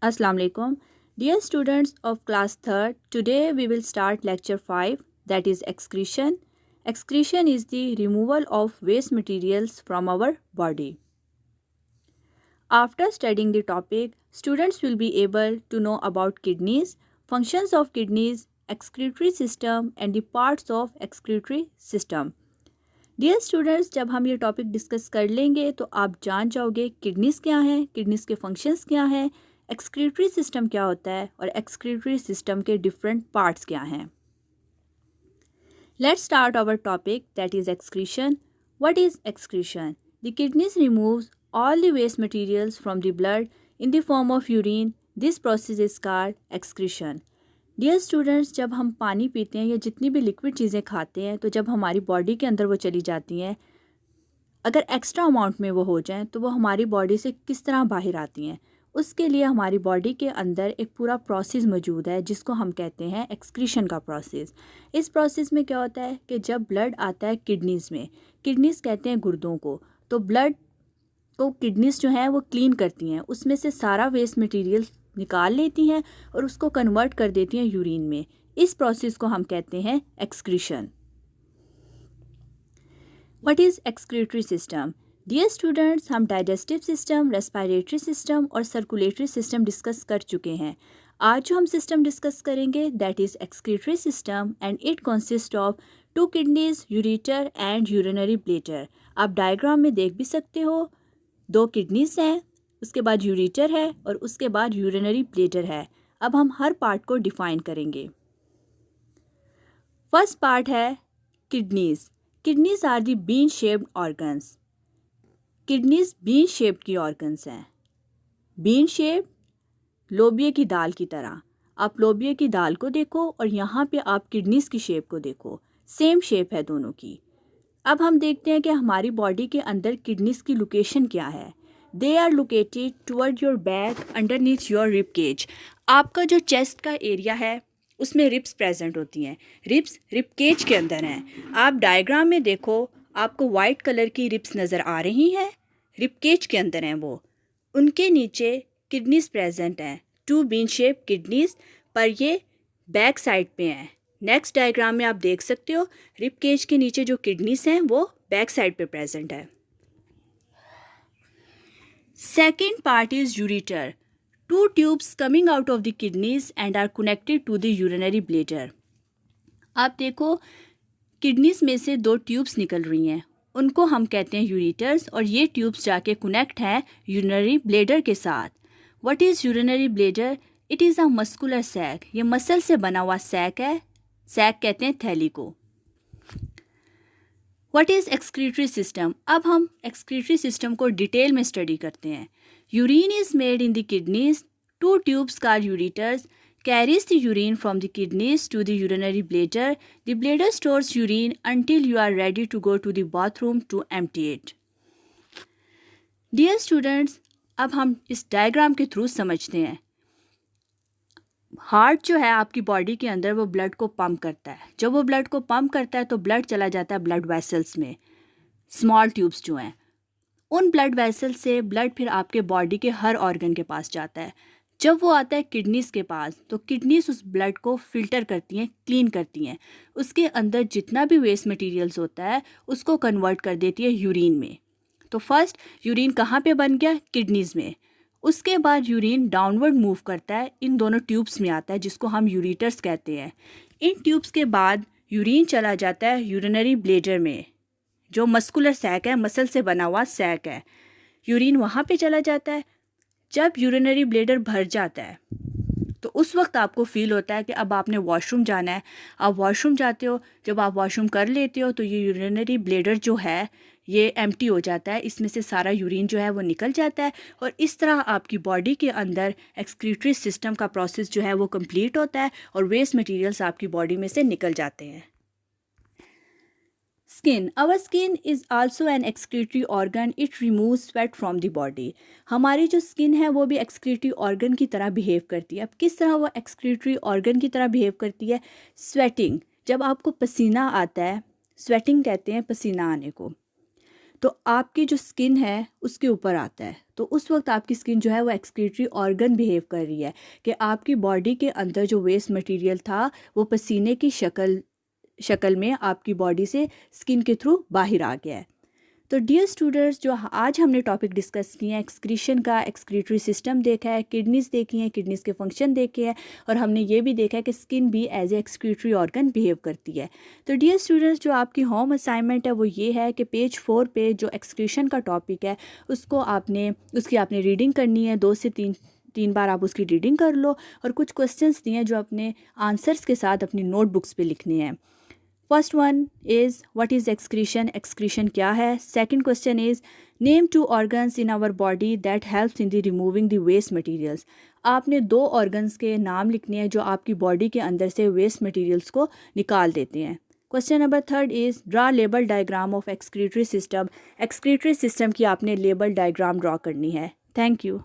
Assalamu alaikum. Dear students of class 3rd, today we will start lecture 5, that is excretion. Excretion is the removal of waste materials from our body. After studying the topic, students will be able to know about kidneys, functions of kidneys, excretory system and the parts of excretory system. Dear students, जब हम ये topic discuss कर लेंगे तो आप जान जाओगे kidneys क्या हैं, किडनीज के फंक्शंस क्या हैं, एक्सक्रीटरी सिस्टम क्या होता है और एक्सक्रीटरी सिस्टम के डिफरेंट पार्ट्स क्या हैं. Let's start our topic, that is excretion. What is excretion? The kidneys removes all the waste materials from the blood in the form of urine. This process is called excretion. Dear students, जब हम पानी पीते हैं या जितनी भी liquid चीज़ें खाते हैं तो जब हमारी बॉडी के अंदर वो चली जाती हैं, अगर एक्स्ट्रा अमाउंट में वो हो जाएं तो वो हमारी बॉडी से किस तरह बाहर आती हैं. उसके लिए हमारी बॉडी के अंदर एक पूरा प्रोसेस मौजूद है जिसको हम कहते हैं एक्सक्रीशन का प्रोसेस. इस प्रोसेस में क्या होता है कि जब ब्लड आता है किडनीज़ में, किडनीज़ कहते हैं गुर्दों को, तो ब्लड को किडनीज जो हैं वो क्लीन करती हैं, उसमें से सारा वेस्ट मटेरियल निकाल लेती हैं और उसको कन्वर्ट कर देती हैं यूरिन में. इस प्रोसेस को हम कहते हैं excretion. What is excretory system? Dear students, हम डाइजेस्टिव सिस्टम, रेस्पिरेटरी सिस्टम और सर्कुलेटरी सिस्टम डिस्कस कर चुके हैं. आज जो हम सिस्टम डिस्कस करेंगे that is excretory system and it consist of 2 kidneys, ureter and urinary bladder. आप डायग्राम में देख भी सकते हो, 2 किडनीज हैं, उसके बाद यूरेटर है और उसके बाद यूरिनरी ब्लैडर है. अब हम हर पार्ट को डिफाइन करेंगे. फर्स्ट पार्ट है kidneys. Kidneys are the bean shaped organs. Kidneys bean shaped की ऑर्गन्स हैं. बीन शेप्ड, लोबिया की दाल की तरह. आप लोबिया की दाल को देखो और यहाँ पे आप किडनीज की शेप को देखो, सेम शेप है दोनों की. अब हम देखते हैं कि हमारी बॉडी के अंदर किडनीज की लोकेशन क्या है. They are located toward your back underneath your rib cage. आपका जो चेस्ट का एरिया है उसमें रिब्स प्रेजेंट होती हैं. रिब्स रिब केज के अंदर हैं. आप डायग्राम में देखो, आपको वाइट कलर की रिब्स नज़र आ रही हैं, रिब केज के अंदर हैं वो. उनके नीचे किडनीज प्रेजेंट हैं, 2 बीन शेप किडनीज, पर ये बैक साइड पे हैं. नेक्स्ट डायग्राम में आप देख सकते हो रिब केज के नीचे जो किडनीज हैं वो बैक साइड पे प्रेजेंट है. Second part is ureter. 2 tubes coming out of the kidneys and are connected to the urinary bladder. आप देखो, किडनीज में से 2 ट्यूब्स निकल रही हैं, उनको हम कहते हैं यूरेटर्स, और ये ट्यूब्स जाके कनेक्ट हैं यूरिनरी ब्लैडर के साथ. What is urinary bladder? It is a muscular sac. ये मसल से बना हुआ सैक है. सैक कहते हैं थैली को. What is excretory system? अब हम एक्सक्रीटरी सिस्टम को डिटेल में स्टडी करते हैं. Urine is made in the kidneys. 2 tubes called ureters carries the urine from the kidneys to the urinary bladder. The bladder stores urine until you are ready to go to the bathroom to empty it. Dear students, अब हम इस diagram के through समझते हैं. Heart जो है आपकी body के अंदर वो ब्लड को पंप करता है. जब वो ब्लड को पंप करता है तो ब्लड चला जाता है ब्लड वेसल्स में, स्मॉल ट्यूब्स जो हैं. उन ब्लड वेसल से ब्लड फिर आपके बॉडी के हर ऑर्गन के पास जाता है. जब वो आता है किडनीज़ के पास तो किडनीज उस ब्लड को फिल्टर करती हैं, क्लीन करती हैं. उसके अंदर जितना भी वेस्ट मटेरियल्स होता है उसको कन्वर्ट कर देती है यूरिन में. तो फर्स्ट यूरिन कहाँ पे बन गया? किडनीज़ में. उसके बाद यूरिन डाउनवर्ड मूव करता है, इन दोनों ट्यूब्स में आता है जिसको हम यूरेटर्स कहते हैं. इन ट्यूब्स के बाद यूरिन चला जाता है यूरिनरी ब्लैडर में, जो मस्कुलर सैक है, मसल से बना हुआ सैक है. यूरिन वहाँ पे चला जाता है. जब यूरिनरी ब्लैडर भर जाता है तो उस वक्त आपको फील होता है कि अब आपने वॉशरूम जाना है. आप वॉशरूम जाते हो, जब आप वॉशरूम कर लेते हो तो ये यूरिनरी ब्लैडर जो है ये एम्प्टी हो जाता है, इसमें से सारा यूरिन जो है वो निकल जाता है. और इस तरह आपकी बॉडी के अंदर एक्सक्रीटरी सिस्टम का प्रोसेस जो है वो कंप्लीट होता है और वेस्ट मटेरियल्स आपकी बॉडी में से निकल जाते हैं. Skin. Our skin is also an excretory organ. It remove sweat from the body. हमारी जो स्किन है वो भी एक्सक्रीटरी ऑर्गन की तरह बिहेव करती है. अब किस तरह वो एक्सक्रीटरी ऑर्गन की तरह बिहेव करती है? स्वेटिंग. जब आपको पसीना आता है, स्वेटिंग कहते हैं पसीना आने को, तो आपकी जो स्किन है उसके ऊपर आता है, तो उस वक्त आपकी स्किन जो है वो एक्सक्रीटरी ऑर्गन बिहेव कर रही है कि आपकी बॉडी के अंदर जो वेस्ट मटेरियल था वो पसीने की शक्ल में आपकी बॉडी से स्किन के थ्रू बाहर आ गया है। तो डियर स्टूडेंट्स, जो आज हमने टॉपिक डिस्कस किए हैं एक्सक्रीशन का, एक्सक्रीटरी सिस्टम देखा है, किडनीज़ देखी हैं, किडनीज़ के फंक्शन देखे हैं, और हमने ये भी देखा है कि स्किन भी as a excretory organ behave करती है। तो डियर स्टूडेंट्स, जो आपकी होम असाइनमेंट है वो ये है कि पेज 4 पे जो एक्सक्रीशन का टॉपिक है उसकी आपने रीडिंग करनी है। 2 से 3 बार आप उसकी रीडिंग कर लो, और कुछ क्वेश्चंस दिए हैं जो अपने आंसर्स के साथ अपनी नोटबुक्स पे लिखने हैं। First one is what is excretion, excretion क्या है। Second question is name 2 organs in our body that helps in the removing the waste materials. आपने 2 ऑर्गन्स के नाम लिखने हैं जो आपकी बॉडी के अंदर से वेस्ट मटेरियल्स को निकाल देते हैं। Question number 3 is draw label diagram of excretory system. Excretory system की आपने लेबल डायग्राम ड्रा करनी है। Thank you.